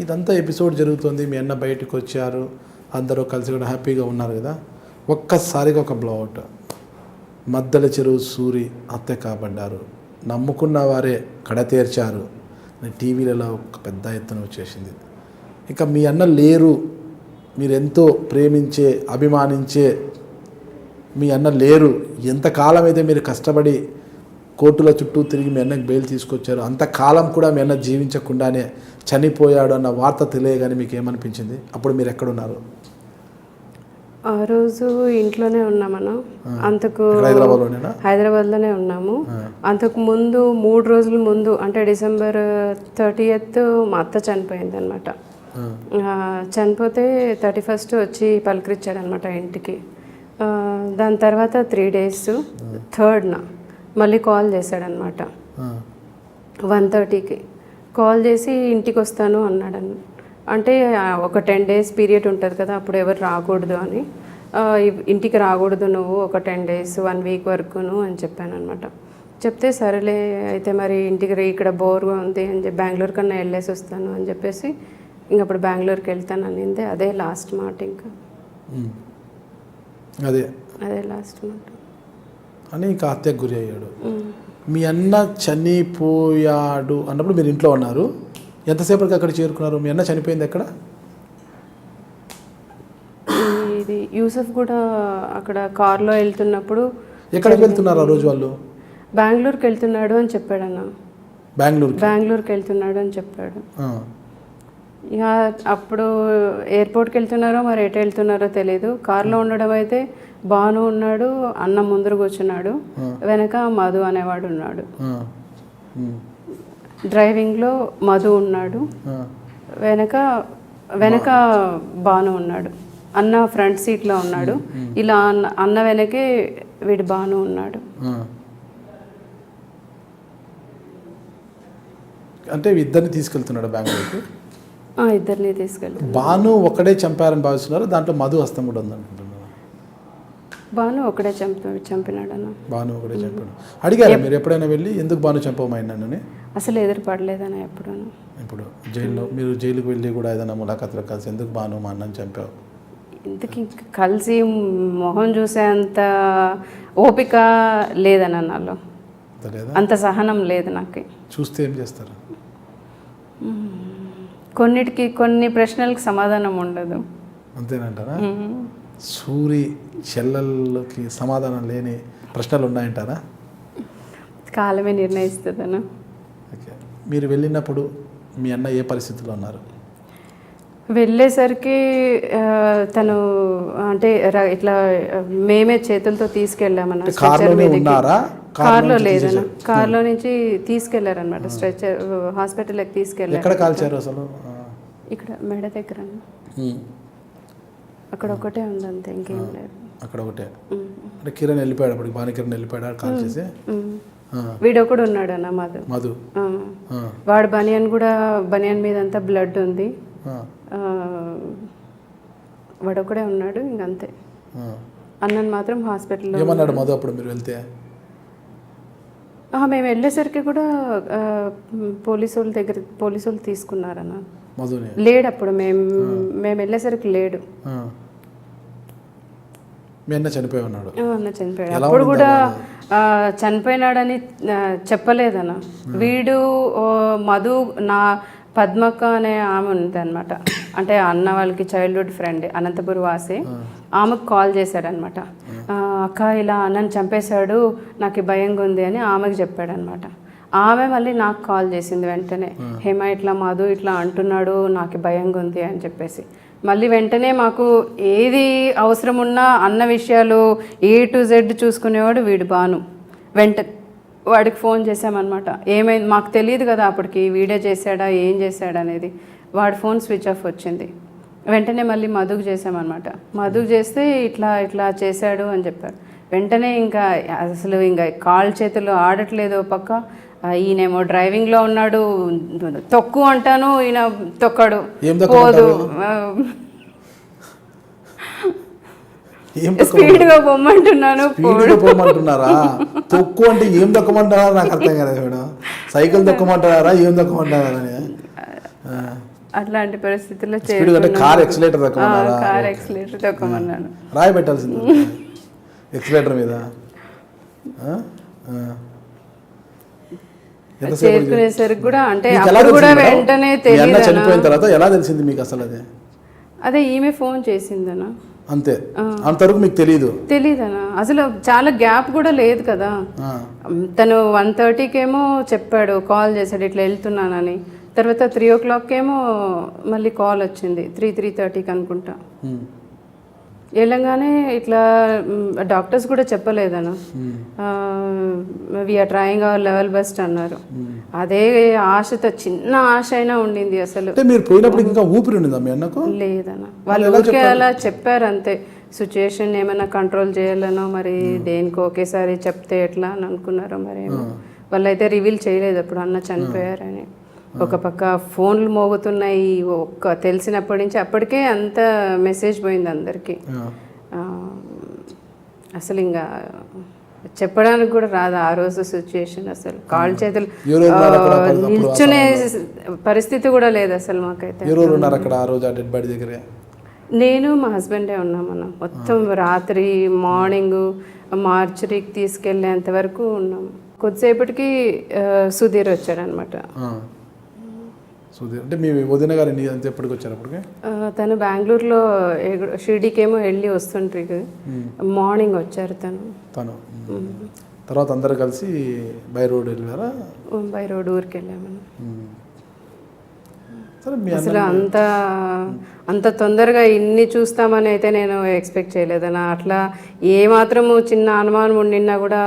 ఇదంతా ఎపిసోడ్ జరుగుతుంది, మీ అన్న బయటకు వచ్చారు, అందరూ కలిసి కూడా హ్యాపీగా ఉన్నారు కదా. ఒక్కసారిగా ఒక బ్లౌట్, మద్దల చెరువు సూరి హత్య కాబడ్డారు, నమ్ముకున్న వారే కడతీర్చారు అని టీవీలలో ఒక పెద్ద ఎత్తున వచ్చేసింది. ఇక మీ అన్న లేరు, మీరెంతో ప్రేమించే అభిమానించే మీ అన్న లేరు. ఎంతకాలం అయితే మీరు కష్టపడి కోర్టుల చుట్టూ తిరిగి మీ అన్నకి బెయిల్ తీసుకొచ్చారు, అంతకాలం కూడా మీ అన్న జీవించకుండానే చనిపోయాడు అన్న వార్త తెలియగానే మీకు ఏమనిపించింది? అప్పుడు మీరు ఎక్కడున్నారు? ఆ రోజు ఇంట్లోనే ఉన్నామన్నా. అంతకు హైదరాబాద్లోనే ఉన్నాము. అంతకు ముందు 3 రోజుల ముందు అంటే December 30th మా అత్త చనిపోయింది అనమాట. చనిపోతే 31st వచ్చి పలకరించాడు అనమాట ఇంటికి. దాని తర్వాత 3 days 3rd మళ్ళీ కాల్ చేశాడనమాట. 1:30కి కాల్ చేసి ఇంటికి వస్తాను అన్నాడు. అంటే ఒక 10 days పీరియడ్ ఉంటుంది కదా, అప్పుడు ఎవరు రాకూడదు అని, ఇంటికి రాకూడదు నువ్వు ఒక 10 days 1 week వరకును అని చెప్పాను అనమాట. చెప్తే సరేలే అయితే మరి ఇంటికి ఇక్కడ బోర్గా ఉంది అని చెప్పి బెంగళూరు కన్నా వెళ్ళేసి వస్తాను అని చెప్పేసి ఇంకప్పుడు బెంగళూరుకి వెళ్తాను అనిందే. అదే లాస్ట్ మాట. ఇంకా అదే లాస్ట్ మాట అని ఇంకా హత్యకు గురి అయ్యాడు. మీ అన్న చనిపోయాడు అన్నప్పుడు మీరు ఇంట్లో ఉన్నారు, ఎంతసేపటికి అక్కడ చేరుకున్నారు? మీ అన్న చనిపోయింది ఎక్కడ? ఇది యూసఫ్ కూడా అక్కడ కార్లో వెళ్తున్నప్పుడు. ఎక్కడికి వెళ్తున్నారు ఆ రోజు వాళ్ళు? బెంగళూరుకి వెళ్తున్నాడు అని చెప్పాడు అన్న. బెంగళూరుకి వెళ్తున్నాడు అని చెప్పాడు. ఇక అప్పుడు ఎయిర్పోర్ట్కి వెళ్తున్నారో మరి ఎటు వెళ్తున్నారో తెలీదు. కార్లో ఉండడం అయితే బాను ఉన్నాడు, అన్న ముందర కూర్చున్నాడు, వెనక మధు అనేవాడు ఉన్నాడు. డ్రైవింగ్లో మధు ఉన్నాడు, వెనక బాను ఉన్నాడు, అన్న ఫ్రంట్ సీట్లో ఉన్నాడు, ఇలా అన్న వెనకే వీడు బాను ఉన్నాడు. అంటే ఇద్దరిని తీసుకెళ్తున్నాడు బెంగళూరుకి? ఇద్దరిని తీసుకెళ్తాను. బాను ఒకడే చంపారని భావిస్తున్నారు, దాంట్లో మధు హస్తం కూడా ఉందనుకుంటున్నారు. బాను ఒకడే చంపినాడు అన్న. బాను ఒకడే చంపాడు. అడిగారా మీరు ఎప్పుడైనా వెళ్ళి ఎందుకు బాను చంపమైందని? అసలు ఎదురుపడలేదన్న ఎప్పుడు. ఇప్పుడు మీరు జైలుకి వెళ్ళి కూడా ఏదైనా ములాఖాతులు కలిసి ఎందుకు బాను మా అన్నని చంపావు? ఇందుకు ఇంకా కలిసి మొహం చూసేంత ఓపిక లేదన్న నాలో, అంత సహనం లేదు నాకు. చూస్తే ఏం చేస్తారు? కొన్ని ప్రశ్నలకు సమాధానం ఉండదు. అంతేనంటారా? సూరి చెల్లెళ్ళకి సమాధానం లేని ప్రశ్నలు ఉన్నాయంటారా? కాలమే నిర్ణయిస్తుందన్న. ఓకే, మీరు వెళ్ళినప్పుడు మీ అన్న ఏ పరిస్థితుల్లో ఉన్నారు? వెళ్ళేసరికి తను అంటే ఇట్లా మేమే చేతులతో తీసుకెళ్ళామన్న. కార్లో లేదన్న, కార్లో నుంచి తీసుకెళ్లారనమాట. స్ట్రెచర్ హాస్పిటల్కి తీసుకెళ్ళారు. ఎక్కడ కాల్చారు అసలు? ఇక్కడ మెడ దగ్గర అక్కడ ఒకటే ఉంది అంతే, ఇంకేం లేదు. అక్కడ ఒకటే అంటే కిరణ్ వెళ్ళిపోయాడు అప్పటికి, బాని కిరణ్ వెళ్ళిపోయాడు కాల్ చేసి. వీడొకడు ఉన్నాడు అన్న మధు. వాడు బనియన్ మీద అంతా బ్లడ్ ఉంది, వాడొకడే ఉన్నాడు ఇంకంతే. అన్నను మాత్రం హాస్పిటల్లో. ఏమన్నాడు మధు అప్పుడు మీరు వెళ్తే? మేము వెళ్ళేసరికి కూడా పోలీసు వాళ్ళు తీసుకున్నారన్న. లేడు అప్పుడు, మేము వెళ్ళేసరికి లేడు. అన్న చనిపోయి ఉన్నాడు. అన్న చనిపోయాడు. అప్పుడు కూడా చనిపోయినాడని చెప్పలేదన్న. వీడు మధు పద్మక్క అనే ఆమె ఉంది అనమాట, అంటే అన్న వాళ్ళకి చైల్డ్హుడ్ ఫ్రెండ్, అనంతపురం వాసి. ఆమెకు కాల్ చేశాడనమాట. అక్క ఇలా అన్నని చంపేశాడు, నాకు భయంగా ఉంది అని ఆమెకు చెప్పాడనమాట. ఆమె మళ్ళీ నాకు కాల్ చేసింది వెంటనే, హేమ ఇట్లా మధు ఇట్లా అంటున్నాడు, నాకు భయంగా ఉంది అని చెప్పేసి. మళ్ళీ వెంటనే మాకు ఏది అవసరం ఉన్నా అన్న విషయాలు A to Z చూసుకునేవాడు వీడు బాను. వాడికి ఫోన్ చేసామన్నమాట. ఏమైంది మాకు తెలియదు కదా అప్పటికి, వీడియో చేశాడా ఏం చేశాడా అనేది. వాడి ఫోన్ స్విచ్ ఆఫ్ వచ్చింది. వెంటనే మళ్ళీ మధుకు చేసామన్నమాట. మధుకు చేస్తే ఇట్లా చేశాడు అని చెప్పారు. వెంటనే ఇంకా అసలు ఇంకా కాళ్ళు చేతులు ఆడట్లేదు. పక్క ఈయనేమో డ్రైవింగ్లో ఉన్నాడు, తొక్కు అంటాను, ఈయన తొక్కడు, పోదు. ఏం స్పీడ్గా పొమ్మంటున్నాను. స్పీడ్గా పోమంటున్నారా? తొక్కు అంటే ఏం తొక్కమంటారా నాకు అర్థం కదా మేడం. సైకిల్ తొక్కమంటారా, ఏం తొక్కమంటారా అని. అట్లాంటి పరిస్థితుల్లో కార్ ఎక్సలేటర్ తొక్కమన్నారా? కార్ ఎక్సలేటర్ తొక్కమన్నాను. రాయి పెట్టాల్సింది ఎక్సలేటర్ మీద. చేరుకునేసరికి కూడా అంటే అప్పుడు కూడా వెంటనే తెలియదు. చనిపోయిన తర్వాత ఎలా తెలిసింది మీకు అసలు? అదే ఈమె ఫోన్ చేసిందనా, అంతే. అంతవరకు మీకు తెలీదనా? అసలు చాలా గ్యాప్ కూడా లేదు కదా. తను 1:30కేమో చెప్పాడు, కాల్ చేశాడు ఇట్లా వెళ్తున్నానని. తర్వాత 3 o'clock ఏమో మళ్ళీ కాల్ వచ్చింది, 3:30కి అనుకుంటా. వెళ్ళంగానే ఇట్లా డాక్టర్స్ కూడా చెప్పలేదను, we're trying our level best అన్నారు. అదే ఆశతో, చిన్న ఆశ అయినా ఉండింది అసలు. మీరు పోయినప్పుడు ఇంకా ఊపిరి ఉండిందా మీ అన్నకు? లేదన్న, వాళ్ళు ఊరికే అలా చెప్పారు అంతే. సిచ్యుయేషన్ ఏమైనా కంట్రోల్ చేయాలనో మరి దేనికో ఒకేసారి చెప్తే ఎట్లా అని అనుకున్నారో మరి. వాళ్ళైతే రివీల్ చేయలేదు అప్పుడు అన్న చనిపోయారని. ఒక పక్క ఫోన్లు మోగుతున్నాయి, తెలిసినప్పటి నుంచి అప్పటికే అంత మెసేజ్ పోయింది అందరికీ. అసలు ఇంకా చెప్పడానికి కూడా రాదు ఆ రోజు సిచ్యుయేషన్. అసలు కాళ్ళు చేతులు నిల్చునే పరిస్థితి కూడా లేదు అసలు మాకైతే. నేను మా హస్బెండే ఉన్నామన్న. మొత్తం రాత్రి మార్నింగ్ మార్చరీకి తీసుకెళ్ళేంత వరకు ఉన్నాం. కొద్దిసేపటికి సుధీర్ వచ్చాడు అనమాట. అంటే మీ వదిన గారు ఎప్పటికి వచ్చారు అప్పటికి? తను బెంగళూరులో షిరిడీకేమో వెళ్ళి వస్తుంటారు. మార్నింగ్ వచ్చారు తను. తర్వాత అందరు కలిసి బై రోడ్ వెళ్ళారా? బై రోడ్ ఊరికి వెళ్ళామని. అసలు అంత తొందరగా ఇన్ని చూస్తామని అయితే నేను ఎక్స్పెక్ట్ చేయలేదన్న. అట్లా ఏమాత్రము చిన్న అనుమానం ఉండినా కూడా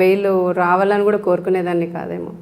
బెయిల్ రావాలని కూడా కోరుకునేదాన్ని కాదేమో.